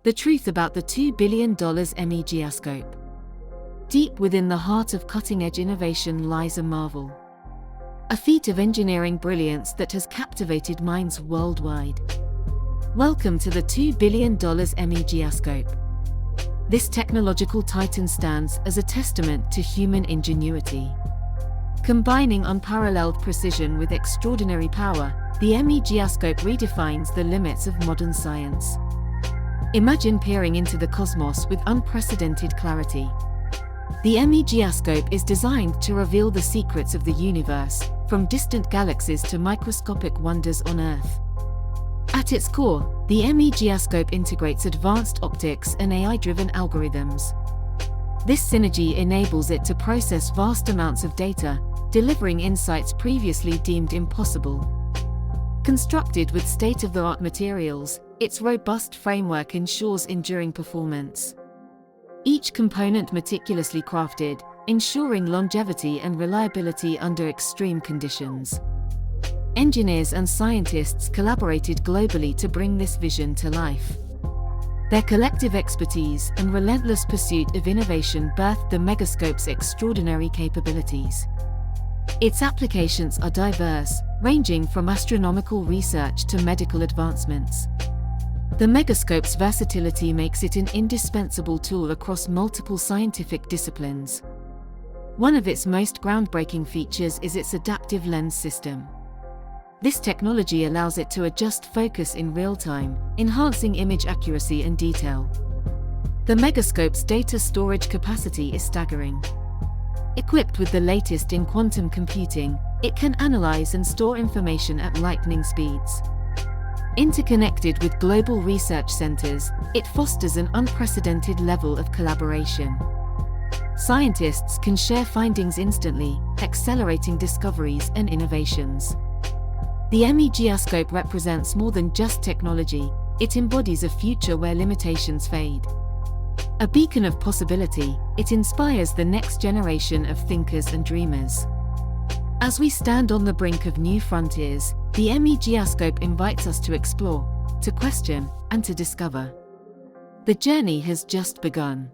The truth about the $2 billion MEGascope. Deep within the heart of cutting-edge innovation lies a marvel. A feat of engineering brilliance that has captivated minds worldwide. Welcome to the $2 billion MEGascope. This technological titan stands as a testament to human ingenuity. Combining unparalleled precision with extraordinary power, the MEGascope redefines the limits of modern science. Imagine peering into the cosmos with unprecedented clarity. The MEGascope is designed to reveal the secrets of the universe, from distant galaxies to microscopic wonders on Earth. At its core, the MEGascope integrates advanced optics and AI-driven algorithms. This synergy enables it to process vast amounts of data, delivering insights previously deemed impossible. Constructed with state-of-the-art materials, its robust framework ensures enduring performance. Each component meticulously crafted, ensuring longevity and reliability under extreme conditions. Engineers and scientists collaborated globally to bring this vision to life. Their collective expertise and relentless pursuit of innovation birthed the Megascope's extraordinary capabilities. Its applications are diverse, ranging from astronomical research to medical advancements. The Megascope's versatility makes it an indispensable tool across multiple scientific disciplines. One of its most groundbreaking features is its adaptive lens system. This technology allows it to adjust focus in real time, enhancing image accuracy and detail. The Megascope's data storage capacity is staggering. Equipped with the latest in quantum computing, it can analyze and store information at lightning speeds. Interconnected with global research centers, it fosters an unprecedented level of collaboration. Scientists can share findings instantly, accelerating discoveries and innovations. The MEGascope represents more than just technology, it embodies a future where limitations fade. A beacon of possibility, it inspires the next generation of thinkers and dreamers. As we stand on the brink of new frontiers, the MEGascope invites us to explore, to question, and to discover. The journey has just begun.